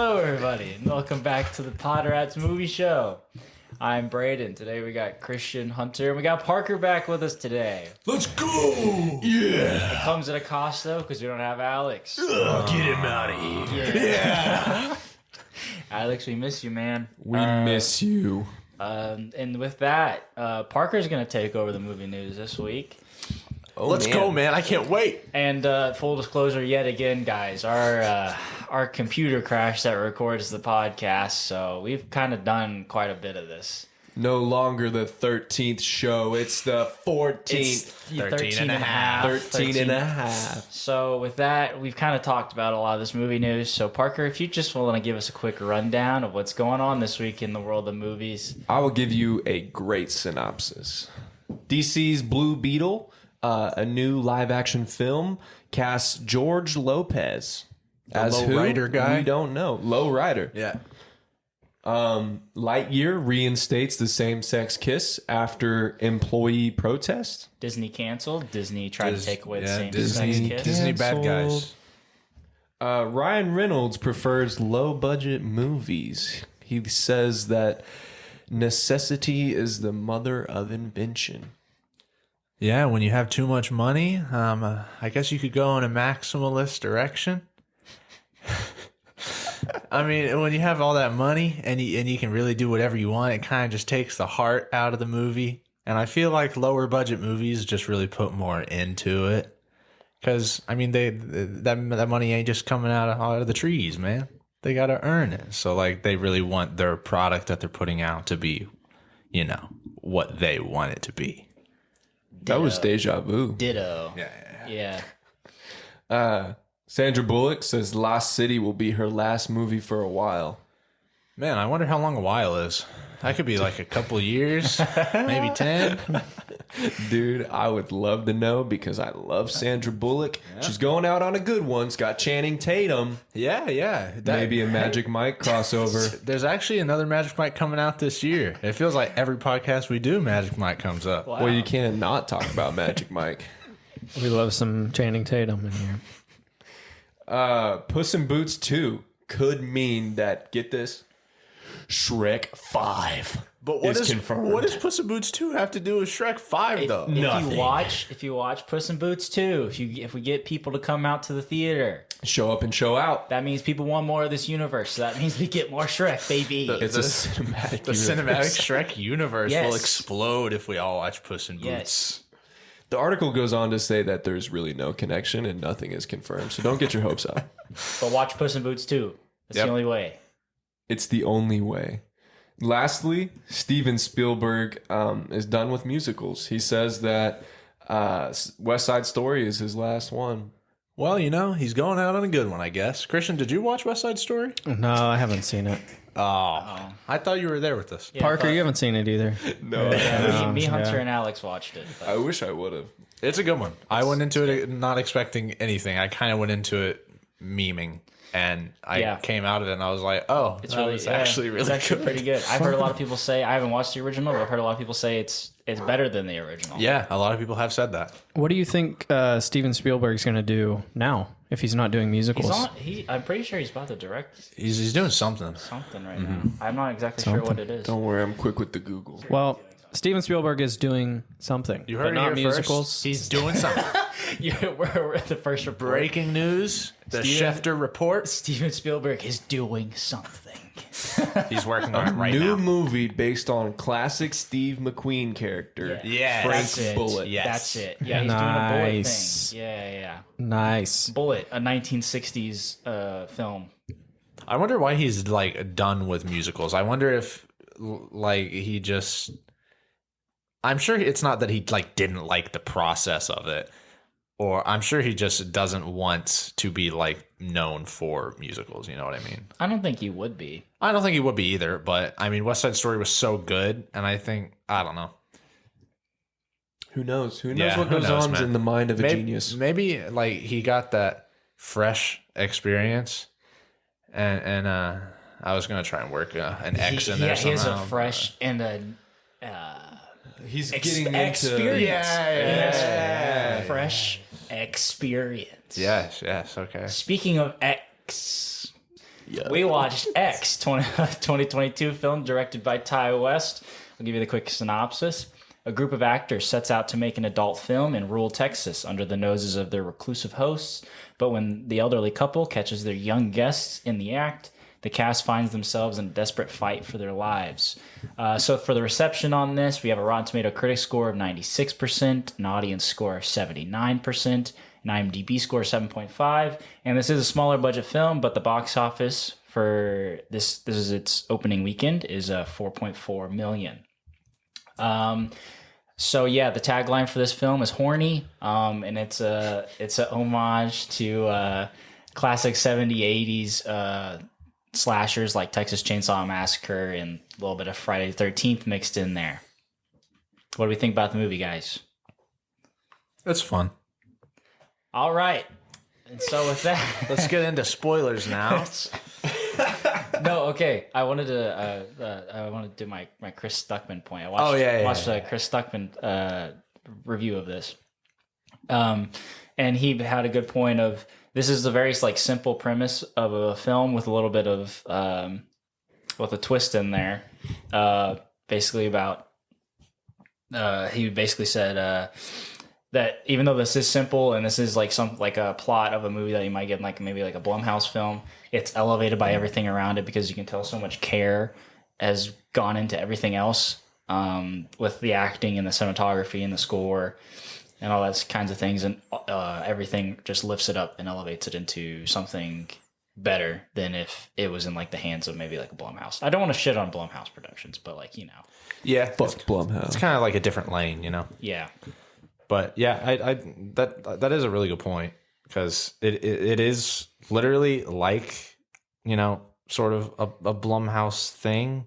Hello, everybody, and welcome back to the PodRats movie show. I'm Brayden. Today we got Christian, Hunter, and we got Parker back with us today. Let's go! Yeah! It comes at a cost, though, because we don't have Alex. Get him out of here. Yeah! Alex, we miss you, man. We miss you. And with that, Parker's going to take over the movie news this week. Let's go, man. I can't wait. And full disclosure, yet again, guys, our computer crashed that records the podcast, so we've kind of done quite a bit of this. No longer the 13th show. It's the 14th. It's 13 and a half. 13 and a half. So with that, we've kind of talked about a lot of this movie news. So Parker, if you just want to give us a quick rundown of what's going on this week in the world of movies. I will give you a great synopsis. DC's Blue Beetle, a new live-action film, casts George Lopez as low who? rider guy? We don't know. Low rider. Yeah. Lightyear reinstates the same-sex kiss after employee protest. Disney canceled. Disney tried to take away the same Disney, sex kiss. Disney bad guys. Ryan Reynolds prefers low-budget movies. He says that necessity is the mother of invention. Yeah, when you have too much money, I guess you could go in a maximalist direction. I mean, when you have all that money and you can really do whatever you want, it kind of just takes the heart out of the movie. And I feel like lower budget movies just really put more into it. Because, I mean, that money ain't just coming out of the trees, man. They got to earn it. So, like, they really want their product that they're putting out to be, you know, what they want it to be. That was deja vu. Ditto. Yeah. Sandra Bullock says Lost City will be her last movie for a while. Man, I wonder how long a while is. That could be like a couple years, maybe 10. Dude, I would love to know because I love Sandra Bullock. Yeah. She's going out on a good one. It's got Channing Tatum. Yeah. Maybe a Magic Mike crossover. There's actually another Magic Mike coming out this year. It feels like every podcast we do, Magic Mike comes up. Wow. Well, you can't not talk about Magic Mike. We love some Channing Tatum in here. Puss in Boots 2 could mean that, get this, Shrek 5 But confirmed. what does Puss in Boots 2 have to do with Shrek 5, though? If you watch Puss in Boots 2, if we get people to come out to the theater, Show up and show out. that means people want more of this universe. So that means we get more Shrek, baby. It's a cinematic The universe. cinematic Shrek universe Yes. will explode if we all watch Puss in Boots. Yes. The article goes on to say that there's really no connection and nothing is confirmed. So don't get your hopes up. But watch Puss in Boots 2. That's the only way. It's the only way. Lastly, Steven Spielberg is done with musicals. He says that West Side Story is his last one. Well, you know, he's going out on a good one, I guess. Christian, did you watch West Side Story? No, I haven't seen it. Oh. I thought you were there with us. Yeah, Parker, you haven't seen it either. No, me, Hunter, yeah. and Alex watched it. But I wish I would have. It's a good one. I went into it not expecting anything. I kind of went into it memeing, and I came out of it and I was like, "Oh, it's actually really good." pretty good. I've heard a lot of people say, I haven't watched the original, but I've heard a lot of people say it's better than the original. Yeah, a lot of people have said that. What do you think Steven Spielberg's going to do now if he's not doing musicals? I'm pretty sure he's about to direct He's doing something. something right now. I'm not exactly sure what it is. Don't worry, I'm quick with the Google. Well, Steven Spielberg is doing something. You heard but it not here musicals. first. He's doing something. We're the first report. Breaking news: the Schefter report. Steven Spielberg is doing something. He's working on it right New now. movie based on classic Steve McQueen character. Yeah, Frank That's it. Bullet. Yes. That's it. Yeah, he's doing a Bullet Nice. thing. Yeah. Nice. Bullet, a 1960s film. I wonder why he's like done with musicals. I wonder if like he just. I'm sure it's not that he like didn't like the process of it, or I'm sure he just doesn't want to be like known for musicals. You know what I mean? I don't think he would be. I don't think he would be either. But I mean, West Side Story was so good, and I don't know. Who knows? Who knows Yeah, what who goes knows, on man. in the mind of a genius? Maybe like he got that fresh experience, and I was gonna try and work an X in there he has somehow. a fresh and a He's getting into experience. Yeah. Fresh experience. Yes. Okay. Speaking of X, We watched X, 2022 film directed by Ty West. I'll give you the quick synopsis. A group of actors sets out to make an adult film in rural Texas under the noses of their reclusive hosts. But when the elderly couple catches their young guests in the act, the cast finds themselves in a desperate fight for their lives. So for the reception on this, we have a Rotten Tomato critic score of 96%, an audience score of 79%, an IMDb score of 7.5. And this is a smaller budget film, but the box office for this is its opening weekend, is 4.4 million. So yeah, the tagline for this film is horny, and it's a homage to classic 70s, 80s slashers like Texas Chainsaw Massacre and a little bit of Friday the 13th mixed in there. What do we think about the movie, guys? It's fun. All right, and so with that, Let's get into spoilers now. no, okay. I wanted to do my Chris Stuckman point. I watched a Chris Stuckman review of this, and he had a good point of this is a very simple premise of a film with a little bit of with a twist in there. Basically about he basically said that even though this is simple and this is like a plot of a movie that you might get maybe a Blumhouse film, it's elevated by everything around it because you can tell so much care has gone into everything else, with the acting and the cinematography and the score and all those kinds of things, and everything just lifts it up and elevates it into something better than if it was in the hands of maybe a Blumhouse. I don't want to shit on Blumhouse productions, but Yeah, Fuck Blumhouse. it's kind of like a different lane, yeah. But yeah, I that is a really good point because it is literally sort of a Blumhouse thing,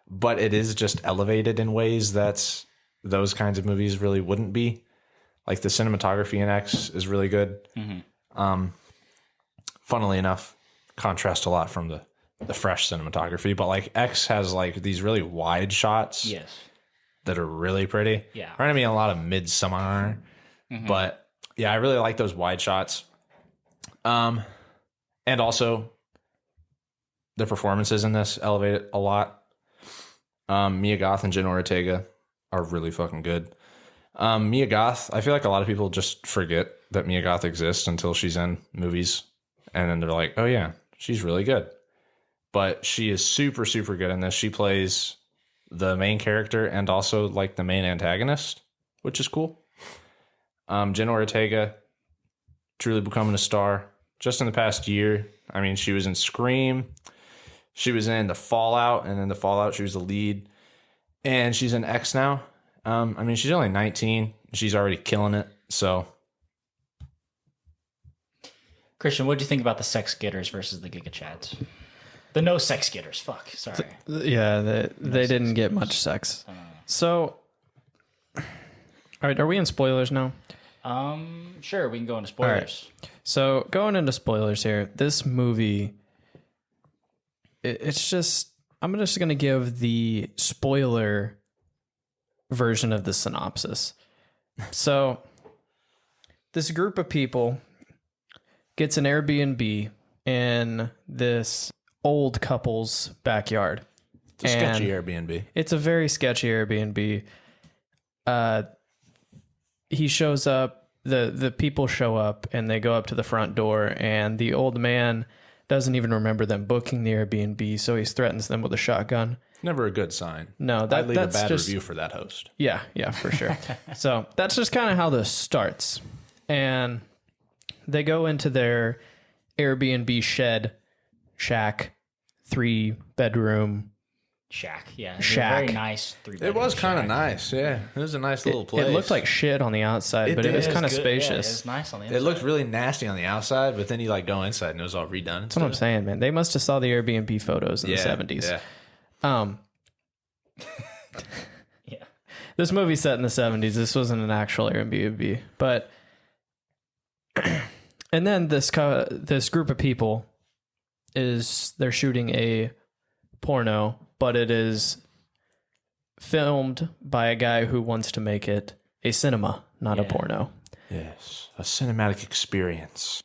but it is just elevated in ways that those kinds of movies really wouldn't be. Like the cinematography in X is really good. Mm-hmm. Funnily enough, contrast a lot from the fresh cinematography, but X has these really wide shots. Yes. That are really pretty. Yeah. Reminded me a lot of Midsommar. Mm-hmm. But yeah, I really like those wide shots. And also the performances in this elevate it a lot. Mia Goth and Jenna Ortega are really fucking good. Mia Goth, I feel like a lot of people just forget that Mia Goth exists until she's in movies. And then they're like, oh yeah, she's really good. But she is super, super good in this. She plays the main character and also the main antagonist, which is cool. Jenna Ortega truly becoming a star just in the past year. I mean, she was in Scream, she was in The Fallout, and in The Fallout she was the lead, and she's in X now. I mean, she's only 19, she's already killing it. So Christian, what do you think about the sex getters versus the Giga Chads? The no sex getters. Fuck. Sorry. Yeah, they didn't get much sex. So, all right, are we in spoilers now? Sure, we can go into spoilers. Right. So, going into spoilers here, this movie, it's just, I'm just going to give the spoiler version of the synopsis. So, this group of people gets an Airbnb in this old couple's backyard. it's a sketchy Airbnb. It's a very sketchy Airbnb. He shows up, the people show up, and they go up to the front door, and the old man doesn't even remember them booking the Airbnb, so he threatens them with a shotgun. Never a good sign. No, I'd leave that's a bad just, review for that host. Yeah, for sure. So that's just kind of how this starts. And they go into their Airbnb shack, 3-bedroom Shack. Yeah. Shack. Very nice 3-bedroom It was kind of shack. nice. Yeah, it was a nice little place. It looked like shit on the outside, but it was kind of good. spacious. Yeah, it was nice on the inside. It looked really nasty on the outside, but then you go inside and it was all redone. That's what I'm saying, man. They must have saw the Airbnb photos in the 70s. Yeah. Yeah. This movie's set in the 70s. This wasn't an actual Airbnb, but and then this group of people they're shooting a porno, but it is filmed by a guy who wants to make it a cinema, not a porno. Yes, a cinematic experience.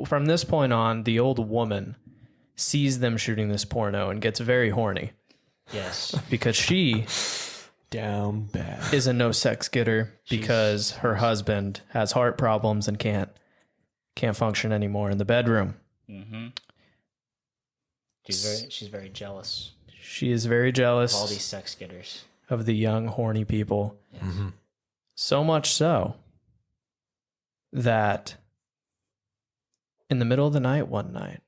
From this point on, the old woman sees them shooting this porno and gets very horny Yes. because she Down bad. is a no sex getter because her husband has heart problems and can't function anymore in the bedroom. Mm-hmm. She's very jealous She is very jealous of all these sex getters. of the young horny people. Yes. So much so that in the middle of the night one night,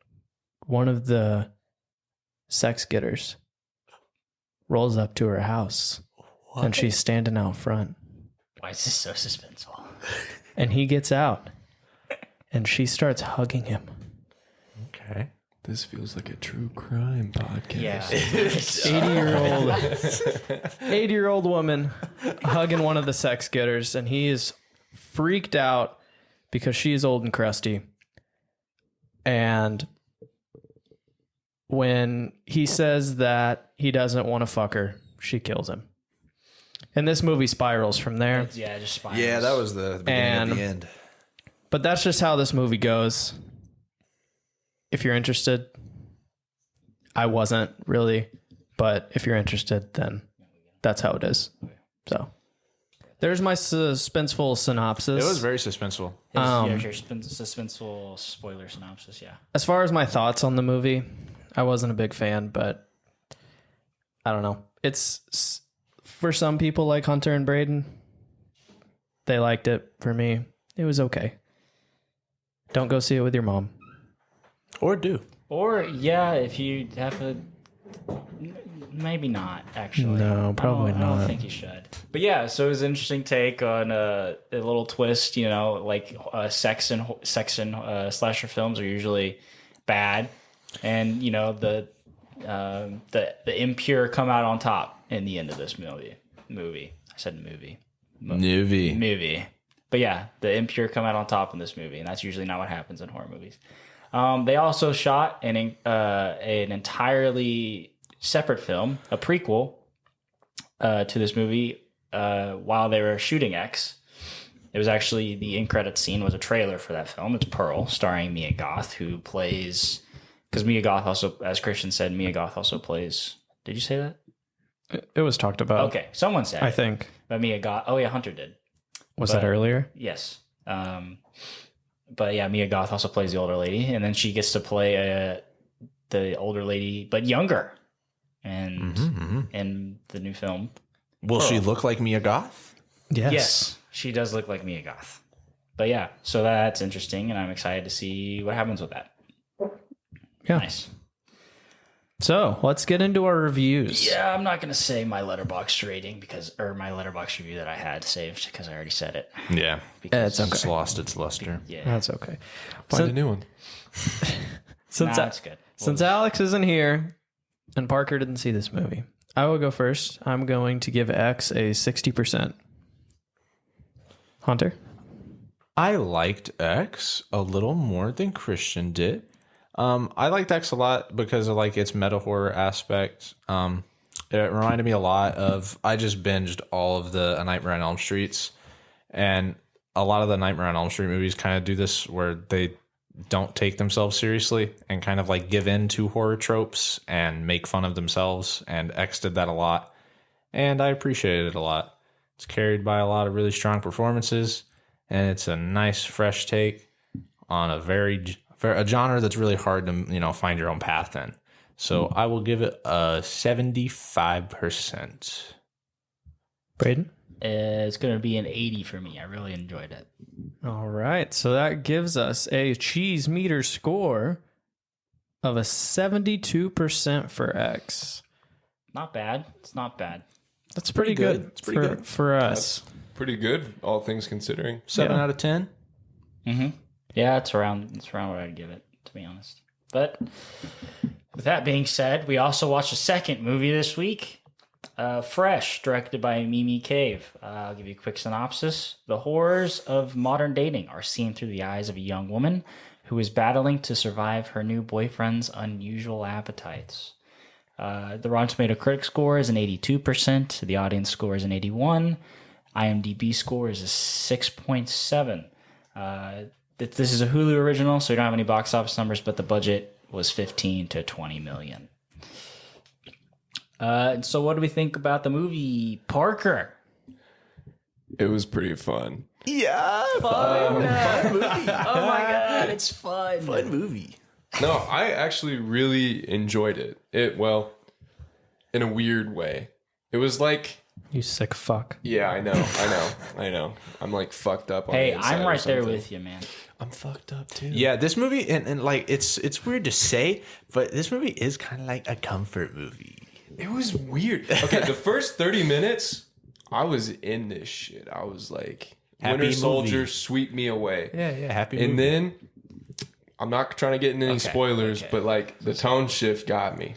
one of the sex getters rolls up to her house and she's standing out front. Why is this so suspenseful? And he gets out and she starts hugging him. Okay. This feels like a true crime podcast. Yeah. 80-year-old woman hugging one of the sex getters, and he is freaked out because she is old and crusty. And when he says that he doesn't want to fuck her, she kills him. And this movie spirals from there. Yeah, just spirals. Yeah, that was the beginning of the end. But that's just how this movie goes. If you're interested, I wasn't really, but if you're interested, then that's how it is. So there's my suspenseful synopsis. It was very suspenseful. Here's your suspenseful spoiler synopsis. Yeah. As far as my thoughts on the movie, I wasn't a big fan, but I don't know. It's for some people like Hunter and Brayden. They liked it. For me, it was okay. Don't go see it with your mom. Or do. Or yeah, if you have a, maybe not actually. No, probably I don't not. think you should. But yeah, so it was an interesting take on a little twist. You know, like sex and slasher films are usually bad, and you know the impure come out on top in the end of this movie. I said movie. Movie. But yeah, the impure come out on top in this movie, and that's usually not what happens in horror movies. They also shot an entirely separate film, a prequel to this movie, while they were shooting X. It was actually the end credits scene was a trailer for that film. It's Pearl, starring Mia Goth, who plays because Mia Goth also, as Christian said, Mia Goth also plays. Did you say that? It was talked about. Okay, someone said. I think. But Mia Goth. Oh yeah, Hunter did. Was that earlier? Yes. But yeah, Mia Goth also plays the older lady, and then she gets to play the older lady, but younger, and in the new film. Will she look like Mia Goth? Yes, she does look like Mia Goth. But yeah, so that's interesting, and I'm excited to see what happens with that. Yeah. Nice. So let's get into our reviews. Yeah, I'm not going to say my Letterboxd rating or my Letterboxd review that I had saved because I already said it. Yeah. It's okay. It's lost its luster. Yeah. That's okay. Find a new one. That's good. Since Alex isn't here and Parker didn't see this movie, I will go first. I'm going to give X a 60%. Hunter? I liked X a little more than Christian did. I liked X a lot because of like its meta horror aspect. It reminded me a lot of, I just binged all of the A Nightmare on Elm Streets, and a lot of the Nightmare on Elm Street movies kind of do this where they don't take themselves seriously and kind of like give in to horror tropes and make fun of themselves. And X did that a lot, and I appreciated it a lot. It's carried by a lot of really strong performances, and it's a nice fresh take on a genre that's really hard to find your own path in. So I will give it a 75%. Brayden? It's going to be an 80 for me. I really enjoyed it. All right. So that gives us a cheese meter score of a 72% for X. Not bad. It's not bad. That's pretty good. It's pretty good for us. That's pretty good, all things considering. 7 Yeah. out of 10. Mm-hmm. Yeah, it's around what I'd give it, to be honest. But with that being said, we also watched a second movie this week, Fresh, directed by Mimi Cave. I'll give you a quick synopsis. The horrors of modern dating are seen through the eyes of a young woman who is battling to survive her new boyfriend's unusual appetites. The Rotten Tomato critic score is an 82%. The audience score is an 81%. IMDb score is a 6.7. This is a Hulu original, so we don't have any box office numbers, but the budget was 15 to 20 million. So what do we think about the movie, Parker? It was pretty fun. Yeah, Fun movie. Oh my god, it's fun. fun movie. No, I actually really enjoyed it. Well, in a weird way. It was like, You sick fuck. yeah, I know. I'm like fucked up on Hey, the inside I'm or right there something. with you, man. I'm fucked up too. Yeah, this movie and like it's weird to say, but this movie is kind of like a comfort movie. It was weird. Okay, the first 30 minutes, I was in this shit. I was like, Happy Winter Soldier, movie. sweep me away. Yeah, happy. And movie. then, I'm not trying to get into any Okay, spoilers, okay. but like the tone shift got me.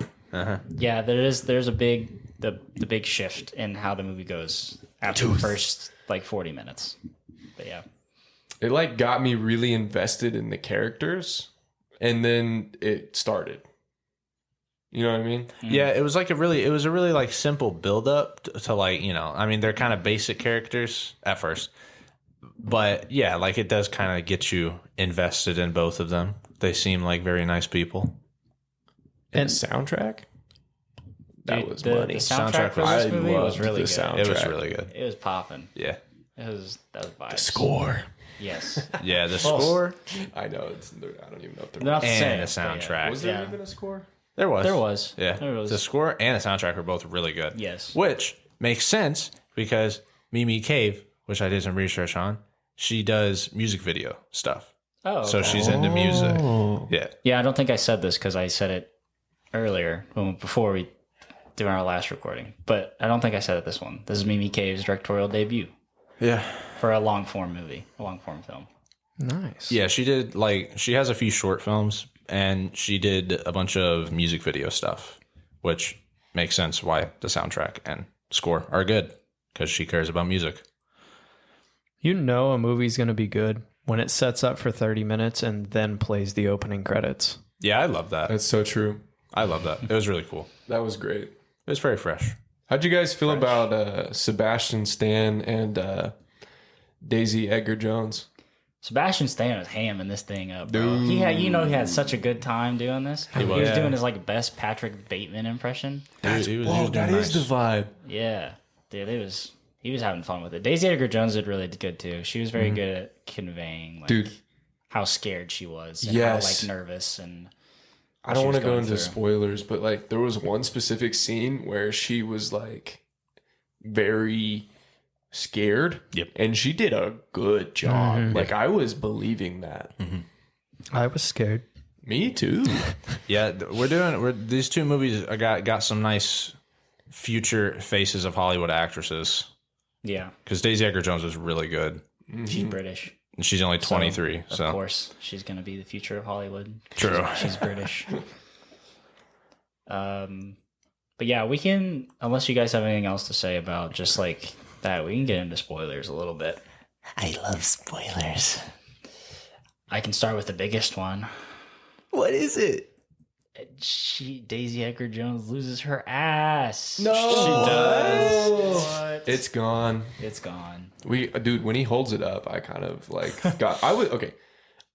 Yeah, there's a big the big shift in how the movie goes after the first like 40 minutes. But yeah. It like got me really invested in the characters, and then it started. You know what I mean? Yeah, it was a really like simple build up to like, I mean, they're kind of basic characters at first. But yeah, like it does kind of get you invested in both of them. They seem like very nice people. And the soundtrack? That Dude, was the money. soundtrack for I this movie was loved really the good. soundtrack. It was really good. It was popping. Yeah. That was vibes. Score. Yes. Yeah, the Well, score I know. I don't even know if there They're not was. the same, and the but yeah. soundtrack. Was there Yeah. even a score? There was. There was. Yeah. There was. The score and the soundtrack are both really good. Yes. Which makes sense because Mimi Cave, which I did some research on, she does music video stuff. Oh. So okay. she's into music. Yeah. Yeah, I don't think I said this because I said it earlier before we did our last recording, but I don't think I said it this one. This is Mimi Cave's directorial debut Yeah. for a long form movie, a long form film. Nice. Yeah, she did she has a few short films and she did a bunch of music video stuff, which makes sense why the soundtrack and score are good because she cares about music. You know a movie's going to be good when it sets up for 30 minutes and then plays the opening credits. Yeah, I love that. That's so true. I love that. It was really cool. That was great. It was very fresh. How'd you guys feel about Sebastian Stan and Daisy Edgar Jones? Sebastian Stan was hamming this thing up, bro. He had such a good time doing this. He was Yeah. doing his like best Patrick Bateman impression. He was doing nice. the vibe. Yeah, dude, he was having fun with it. Daisy Edgar Jones did really good too. She was very good at conveying like Dude. how scared she was and Yes. how like nervous and I don't she want was to go going into through. spoilers, but like there was one specific scene where she was like very scared. Yep. And she did a good job. Like I was believing that. I was scared. Me too. Yeah, these two movies got some nice future faces of Hollywood actresses yeah, because Daisy Edgar Jones was really good. she's British. And she's only 23, Of so course, she's gonna be the future of Hollywood. True. She's British. But yeah, we can. Unless you guys have anything else to say about just like that, we can get into spoilers a little bit. I love spoilers. I can start with the biggest one. What is it? Daisy Edgar Jones loses her ass. No. She does. What? It's gone. It's gone. Dude, when he holds it up, I kind of like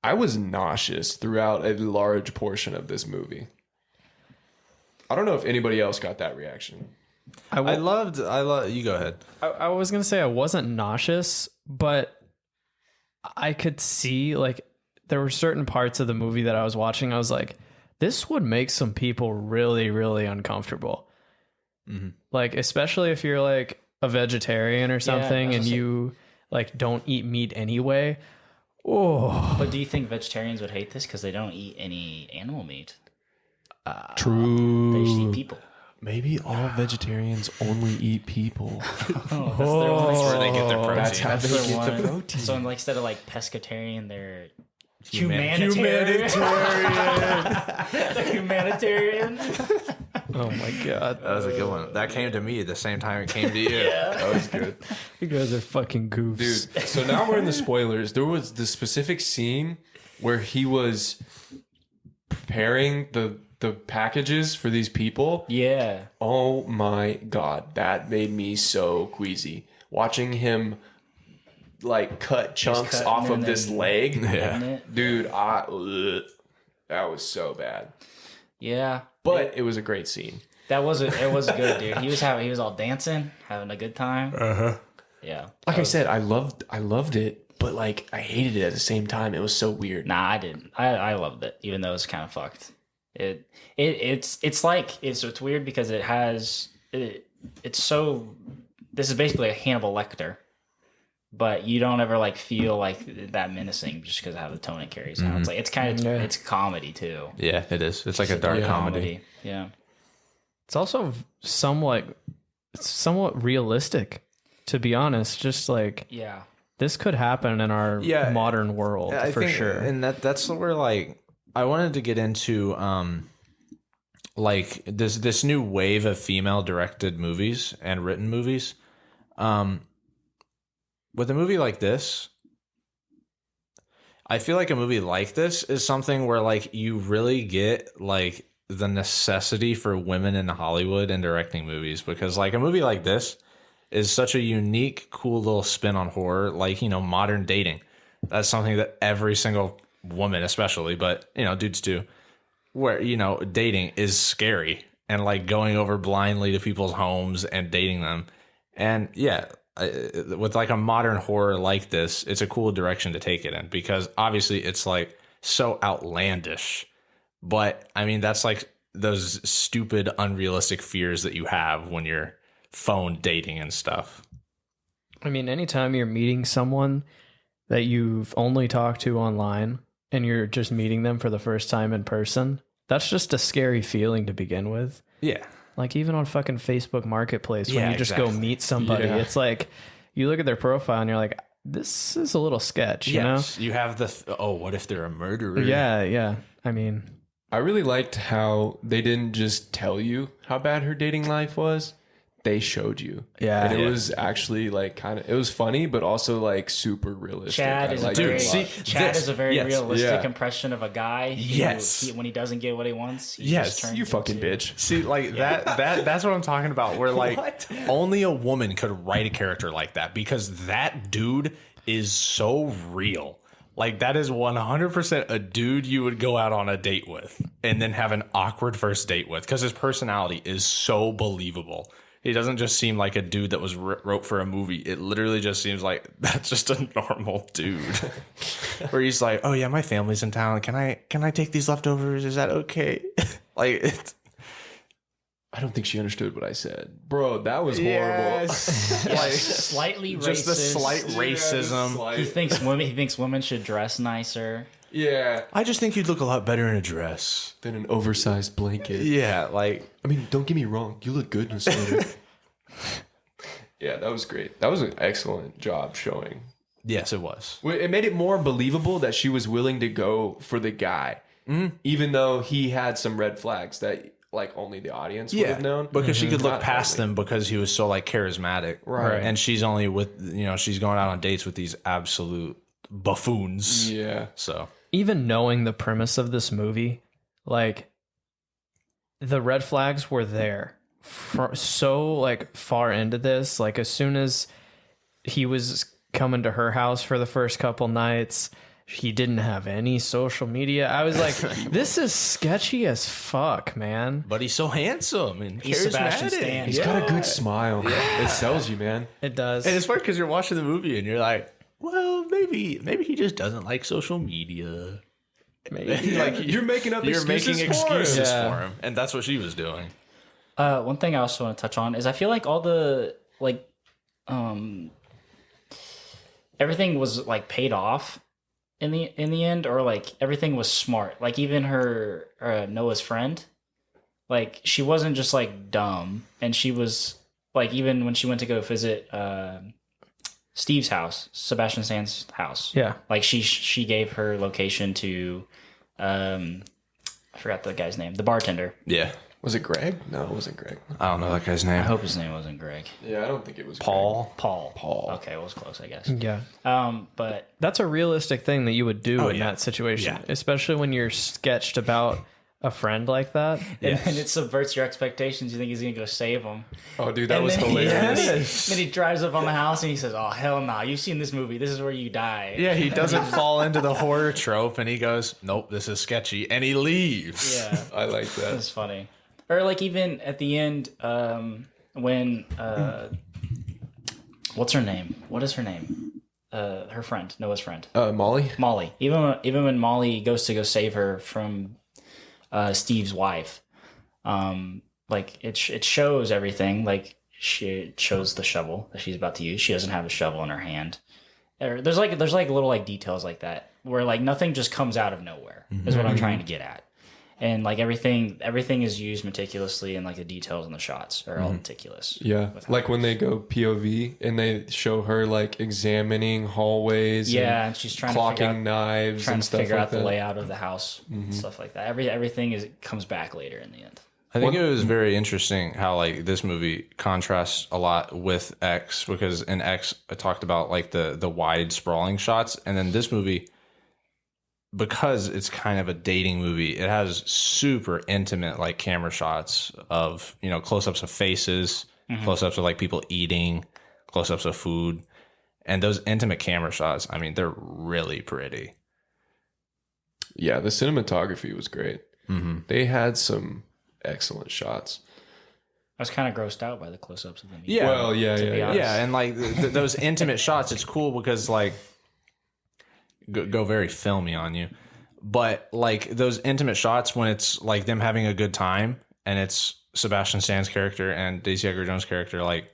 I was nauseous throughout a large portion of this movie. I don't know if anybody else got that reaction. I love. You go ahead. I was going to say I wasn't nauseous, but I could see like there were certain parts of the movie that I was watching. I was like, this would make some people really, really uncomfortable. Like, especially if you're like a vegetarian or something and you like don't eat meat anyway. Oh, But do you think vegetarians would hate this because they don't eat any animal meat? True. They just eat people. Maybe all vegetarians only eat people. That's where they get their protein. That's how they Their get the one- protein. So like, instead of like pescatarian, they're Humanitarian. They're humanitarian. oh my God. That was a good one. That came to me at the same time it came to you. That was good. You guys are fucking goofs. Dude, so now we're in the spoilers. There was the specific scene where he was preparing the packages for these people. Yeah. Oh my God. That made me so queasy. Watching him like cut chunks cutting off of and this then leg. Isn't it? Dude, That was so bad. Yeah, but it was a great scene. It was good, dude. He was all dancing, having a good time. Yeah. Like I said, I loved it, but like I hated it at the same time. It was so weird. Nah, I didn't. I loved it, even though it's kind of fucked. It's weird because it's so. This is basically a Hannibal Lecter, but you don't ever like feel like that menacing just because of how the tone it carries out. It's like it's kind of it's comedy too. Yeah, it is. It's like a dark comedy. Yeah. It's also somewhat realistic, to be honest. Just like this could happen in our modern world for sure. And that's where like I wanted to get into like this new wave of female directed movies and written movies. With a movie like this, I feel like a movie like this is something where like you really get like the necessity for women in Hollywood and directing movies, because like a movie like this is such a unique, cool little spin on horror, like, you know, modern dating. That's something that every single woman, especially, but, you know, dudes too, where, you know, dating is scary and like going over blindly to people's homes and dating them. And yeah, with like a modern horror like this, it's a cool direction to take it in, because obviously it's like so outlandish. But I mean, that's like those stupid, unrealistic fears that you have when you're phone dating and stuff. I mean, anytime you're meeting someone that you've only talked to online and you're just meeting them for the first time in person, that's just a scary feeling to begin with. Yeah. Like even on fucking Facebook Marketplace, when you just go meet somebody, it's like you look at their profile and you're like, this is a little sketch, you know? You have what if they're a murderer? Yeah. I mean, I really liked how they didn't just tell you how bad her dating life was. They showed you. Yeah. And it was actually like it was funny, but also like super realistic. Chad is a very realistic impression of a guy who, when he doesn't get what he wants, he just turns you fucking bitch. See, like that's what I'm talking about, where like only a woman could write a character like that, because that dude is so real. Like that is 100% a dude you would go out on a date with and then have an awkward first date with, because his personality is so believable. He doesn't just seem like a dude that was wrote for a movie. It literally just seems like that's just a normal dude. Where he's like, "Oh yeah, my family's in town. Can I take these leftovers? Is that okay?" Like, I don't think she understood what I said, bro. That was horrible. Yes. Like slightly racist. Just a slight racism. He thinks women should dress nicer. Yeah. I just think you'd look a lot better in a dress than an oversized blanket. Yeah, like, I mean, don't get me wrong. You look good in a sweater. Yeah, that was great. That was an excellent job showing. Yes, it was. It made it more believable that she was willing to go for the guy, even though he had some red flags that like only the audience would have known. Because she could look past them because he was so like charismatic. Right. And she's only with, she's going out on dates with these absolute buffoons. Yeah. So even knowing the premise of this movie, like the red flags were there so like far into this. Like as soon as he was coming to her house for the first couple nights, he didn't have any social media. I was like, this is sketchy as fuck, man. But he's so handsome and he's Sebastian Stan. He's got a good smile. Yeah. It sells you, man. It does. And it's funny because you're watching the movie and you're like, well, maybe he just doesn't like social media. Maybe like you're making excuses for him, and that's what she was doing. One thing I also want to touch on is I feel like all the like, everything was like paid off in the end, or like everything was smart. Like even her Noah's friend, like she wasn't just like dumb, and she was like, even when she went to go visit Steve's house, Sebastian Stan's house. Yeah. Like she gave her location to, I forgot the guy's name, the bartender. Yeah. Was it Greg? No, it wasn't Greg. I don't know that guy's name. I hope his name wasn't Greg. Yeah, I don't think it was Paul. Greg. Paul. Okay, well, it was close, I guess. Yeah. But that's a realistic thing that you would do in that situation, especially when you're sketched about a friend like that. And then it subverts your expectations. You think he's gonna go save him. Oh, dude, that And was then hilarious. Then he drives up on the house and he says, "Oh hell no! You've seen this movie. This is where you die." Yeah, he doesn't fall into the horror trope, and he goes, "Nope, this is sketchy," and he leaves. Yeah, I like that. that's funny. Or like even at the end, when what's her name? What is her name? Her friend, Noah's friend, Molly. Molly. Even when Molly goes to go save her from Steve's wife, like it shows everything. Like it shows the shovel that she's about to use. She doesn't have the shovel in her hand. There's like little like details like that where like nothing just comes out of nowhere. Is what I'm trying to get at. And like everything is used meticulously, and like the details in the shots are all meticulous. Yeah, like when they go POV and they show her like examining hallways. Yeah, and she's trying clocking knives and stuff figure like out that. the layout of the house, and stuff like that. Everything comes back later in the end. I think it was very interesting how like this movie contrasts a lot with X, because in X I talked about like the wide sprawling shots, and then this movie, because it's kind of a dating movie, it has super intimate like camera shots of, you know, close-ups of faces, close-ups of like people eating, close-ups of food, and those intimate camera shots, I mean, they're really pretty. Yeah, the cinematography was great. They had some excellent shots. I was kind of grossed out by the close-ups of them. Yeah. Well, be yeah. honest. Yeah, and like those intimate shots, it's cool because like go very filmy on you, but like those intimate shots when it's like them having a good time, and it's Sebastian Stan's character and Daisy Edgar-Jones' character like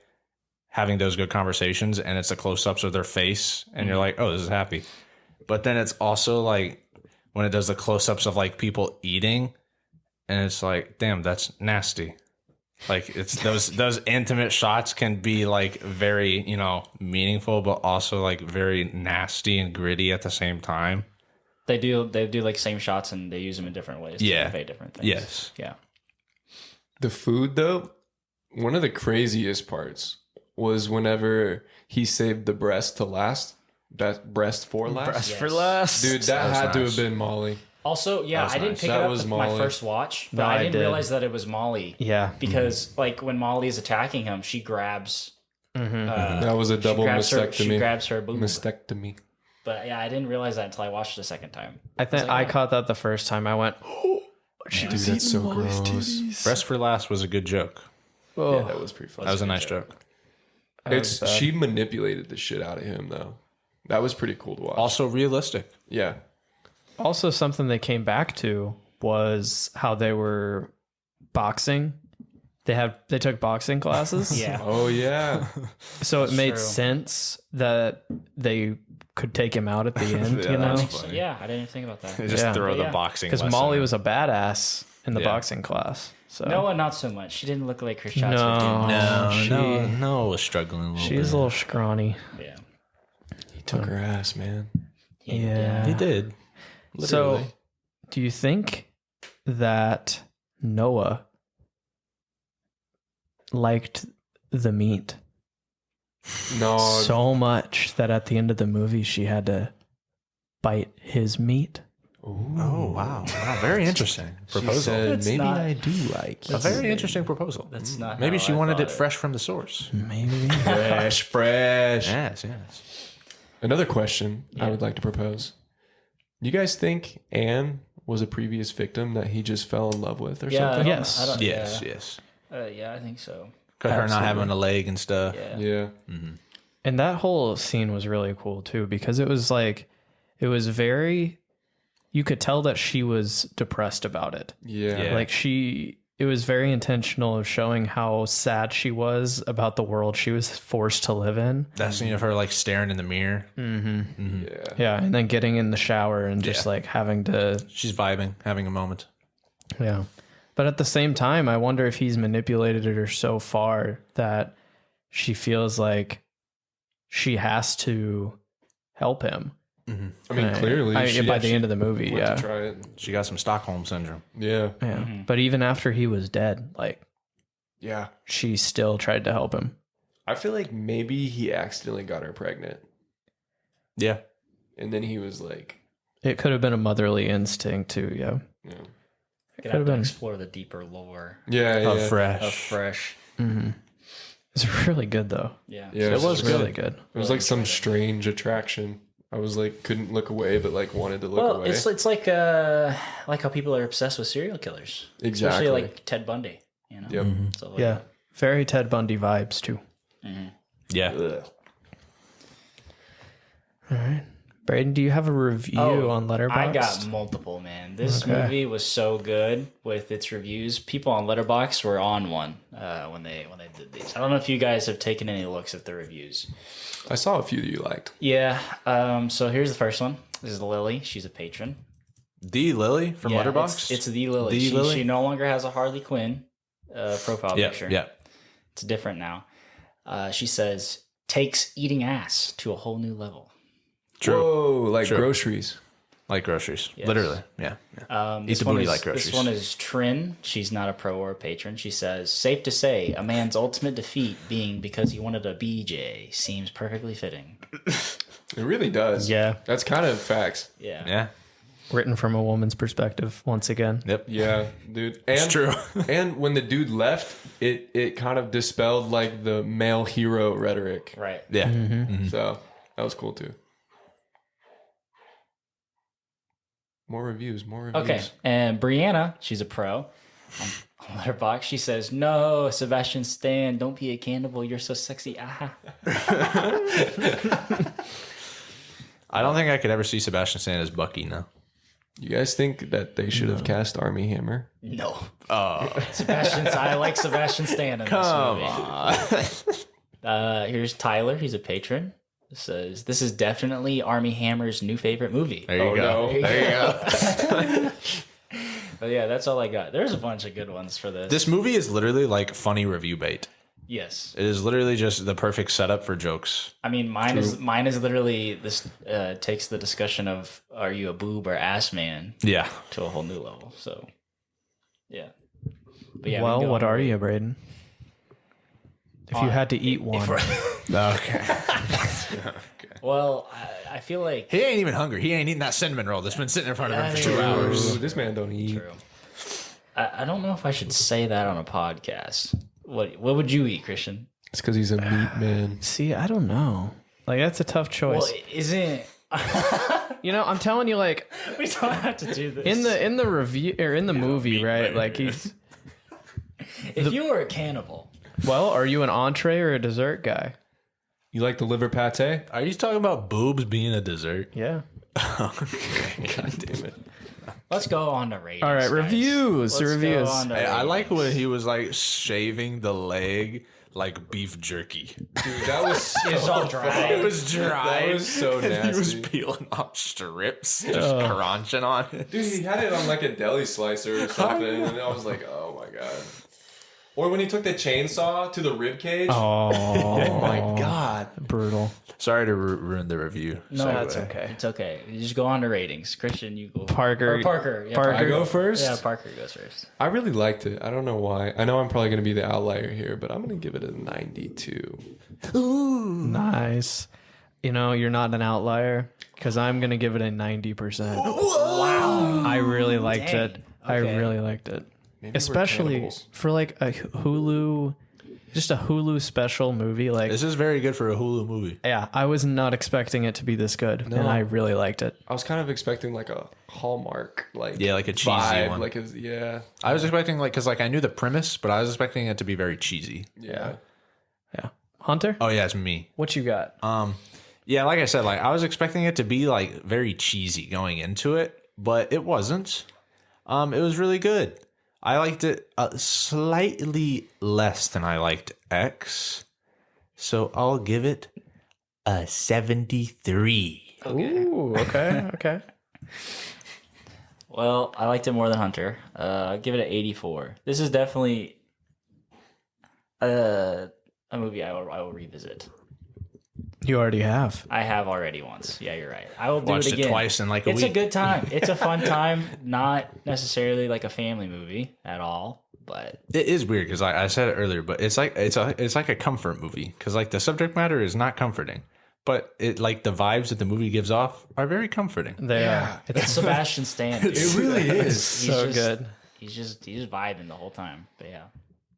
having those good conversations, and it's the close-ups of their face, and you're like, oh, this is happy. But then it's also like when it does the close-ups of like people eating, and it's like, damn, that's nasty. Like it's those intimate shots can be like very, you know, meaningful, but also like very nasty and gritty at the same time. They do like same shots, and they use them in different ways to convey different things. Yes. Yeah. The food, though, one of the craziest parts was whenever he saved the breast to last. Breast for last. Breast Yes. for last. Dude, that was had to nice. have been Molly. Also, yeah, I didn't nice. pick That it up was with my Molly. first watch, but No, I I didn't did. realize that it was Molly. Yeah. Because like when Molly is attacking him, she grabs. That was a double She mastectomy. grabs her boob. Mastectomy. But yeah, I didn't realize that until I watched it a second time. I think I caught that the first time. I went, Dude, that's so gross. Breast for last was a good joke. oh, Yeah, that was pretty fun. That was a nice joke. She manipulated the shit out of him, though. That was pretty cool to watch. Also realistic. Yeah. Also, something they came back to was how they were boxing. They took boxing classes. Yeah. Oh, yeah. So it made true. sense that they could take him out at the end, Yeah, you know? that's funny. Yeah, I didn't even think about They that. just Yeah. throw the Yeah. boxing Because lesson Molly in. was a badass in the Yeah. boxing class. So Noah, not so much. She didn't look like her shots No. were doing. No, was struggling a little she's a little scrawny. Yeah. He took her ass, man. Yeah. He did. So, Literally. do you think that Noah liked the meat No. so much that at the end of the movie she had to bite his meat? Oh, wow. Very interesting She proposal. said, That's maybe not- I do like A very interesting proposal. That's not. Maybe how she I wanted thought it fresh from the source. Maybe. fresh. Yes. Another question I would like to propose. Do you guys think Anne was a previous victim that he just fell in love with or Yeah. something? Yes. I don't, Yes. Yeah, I think so. Because her not Absolutely. having a leg and stuff. Yeah. Yeah. And that whole scene was really cool too, because it was very, you could tell that she was depressed about it. Yeah. Yeah. Like it was very intentional of showing how sad she was about the world she was forced to live in. That scene of her like staring in the mirror. Yeah. Yeah. And then getting in the shower and just like having to, She's vibing, having a moment. yeah. But at the same time, I wonder if he's manipulated her so far that she feels like she has to help him. I mean, clearly. by she the actually end of the movie, went yeah. to try it. She got some Stockholm syndrome. Yeah. Yeah. But even after he was dead, like Yeah. she still tried to help him. I feel like maybe he accidentally got her pregnant. Yeah. And then he was like, It could have been a motherly instinct too, yeah. you know, Gonna have to explore the deeper lore Yeah. Fresh. of Fresh. It's really good though. Yeah. Yeah, It was Really good. It was like some strange attraction. I was like, couldn't look away, but like wanted to look Well, away. it's like how people are obsessed with serial killers. Exactly. Especially like Ted Bundy. You know. Yep. So, like, Yeah. Very Ted Bundy vibes too. Yeah. Ugh. All right. Brayden, do you have a review on Letterboxd? I got multiple, man. This movie was so good with its reviews. People on Letterboxd were on one when they did these. I don't know if you guys have taken any looks at the reviews. I saw a few that you liked. Yeah. So here's the first one. This is Lily. She's a patron. The Lily from Yeah, Letterboxd? It's the Lily. She no longer has a Harley Quinn profile picture. Yeah. It's different now. She says, takes eating ass to a whole new level. True. Whoa, like True. groceries. Like groceries. Yes. Literally. Yeah. This the one booty is, like groceries. This one is Trin. She's not a pro or a patron. She says, safe to say, a man's ultimate defeat being because he wanted a BJ seems perfectly fitting. It really does. Yeah. That's kind of facts. Yeah. Yeah. Written from a woman's perspective once again. Yep. Yeah, dude. And, It's true. And when the dude left, it kind of dispelled like the male hero rhetoric. Right. Yeah. So that was cool too. More reviews. Okay. And Brianna, she's a pro. On Letterboxd, she says, no, Sebastian Stan, don't be a cannibal. You're so sexy. Ah. I don't think I could ever see Sebastian Stan as Bucky now. You guys think that they should have cast Army Hammer? No. Oh. I like Sebastian Stan in Come this movie. Here's Tyler. He's a patron. Says, this is definitely Army Hammer's new favorite movie. There you go. no. There you go. But yeah, that's all I got. There's a bunch of good ones for this. This movie is literally like funny review bait. Yes. It is literally just the perfect setup for jokes. I mean, mine is literally this takes the discussion of are you a boob or ass man Yeah. to a whole new level. So, yeah. But yeah. Well, what are you, Brayden? If you had to eat one. Okay. Well, I feel like He ain't even hungry. He ain't eating that cinnamon roll that's been sitting in front of him for 2 Ooh. hours. Ooh, this man don't eat. true. I don't know if I should say that on a podcast. What would you eat, Christian? It's because he's a meat man. See, I don't know. Like, that's a tough choice. Well, isn't You know, I'm telling you, like, we don't have to do this in the review or in the movie, right? Like, he's if you were a cannibal. well, are you an entree or a dessert guy? You like the liver pate? Are you talking about boobs being a dessert? Yeah. God damn it. Let's go on to ratings. All right, guys. reviews. Let's Reviews. go on to Hey, I like ratings. when he was like shaving the leg like beef jerky. Dude, that was It's all dry. It was dry. That was so And he was nasty. peeling off strips, just crunching on it. Dude, he had it on like a deli slicer or something, and I was like, oh my god. Or when he took the chainsaw to the rib cage. Oh my god. brutal. Sorry to ruin the review. No, segue. that's okay. It's okay. You just go on to ratings. Christian, you go. Parker. Or Parker. Yeah, Parker. I go first? Yeah, Parker goes first. I really liked it. I don't know why. I know I'm probably going to be the outlier here, but I'm going to give it a 92. Nice. You know, you're not an outlier because I'm gonna give it a 90%. Wow. I really liked Dang. it. I Okay. really liked it. Maybe we're Especially cannibals. for like a Hulu, just a Hulu special movie. Like, This is very good for a Hulu movie. yeah, I was not expecting it to be this good, and I really liked it. I was kind of expecting like a Hallmark, like Yeah, like a cheesy vibe, one. like yeah, I was expecting because I knew the premise, but I was expecting it to be very cheesy. yeah. Yeah, Hunter, Oh yeah, it's me. what you got? Yeah, like I said, like I was expecting it to be like very cheesy going into it, but it wasn't. It was really good. I liked it slightly less than I liked X, so I'll give it a 73. Ooh, okay, okay. Well, I liked it more than Hunter. I'll give it an 84. This is definitely a movie I will revisit. You already have. I have already once. Yeah, you're right. I will do Watched it it again. twice in like a It's week. a good time. It's a fun time. Not necessarily like a family movie at all, but It is weird because I said it earlier, but it's like a comfort movie because like the subject matter is not comforting, but it like the vibes that the movie gives off are very comforting. They are. it's Sebastian Stan. Dude. It really is. So just- good. He's just vibing the whole time. But yeah.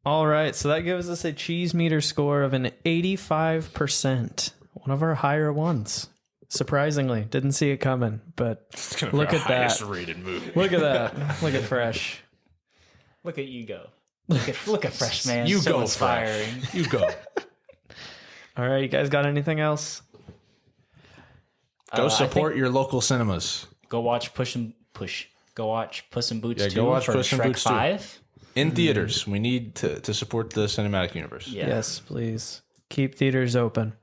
All right, so that gives us a cheese meter score of an 85%. One of our higher ones. Surprisingly, didn't see it coming, but look at that. Rated movie. Look at that. Look at Fresh. Look at you go. Look at Fresh, man. You so go, inspiring. Fresh. You go. All right, you guys got anything else? Go support your local cinemas. Go watch Go watch Puss in Boots 2 go watch for Puss in Shrek Boots 2. 5. In theaters. We need to support the cinematic universe. Yeah. Yes, please. Keep theaters open.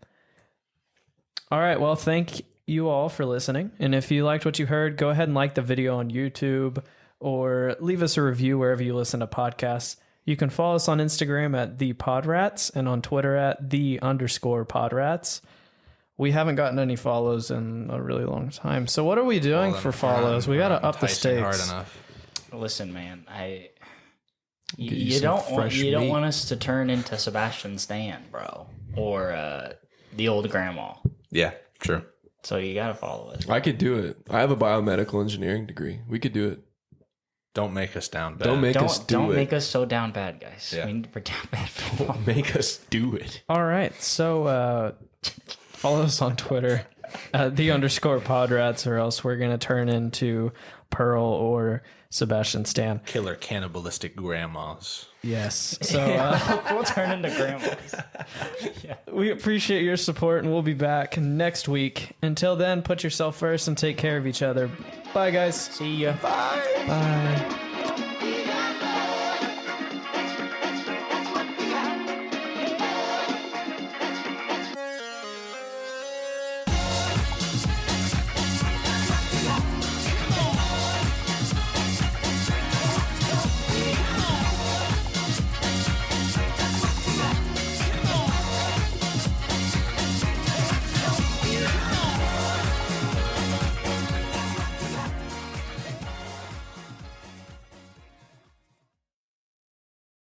All right, well, thank you all for listening. And if you liked what you heard, go ahead and like the video on YouTube or leave us a review wherever you listen to podcasts. You can follow us on Instagram at the PodRats and on Twitter at _PodRats. We haven't gotten any follows in a really long time. So what are we doing for follows? We got to up the stakes. Hard enough. Listen, man, you you some don't fresh meat. want us to turn into Sebastian Stan, bro, or the old grandma. Yeah, true. So you gotta follow us. I could do it. I have a biomedical engineering degree. We could do it. Don't make us down bad. Don't make us do Don't it. make us so down bad, guys. Yeah. We're down bad people. Don't make us do it. All right, so follow us on Twitter at the _PodRats, or else we're going to turn into Pearl or Sebastian Stan. Killer cannibalistic grandmas. Yes. So We'll turn into grandmas. we appreciate your support, and we'll be back next week. Until then, put yourself first and take care of each other. Bye, guys. See ya. Bye.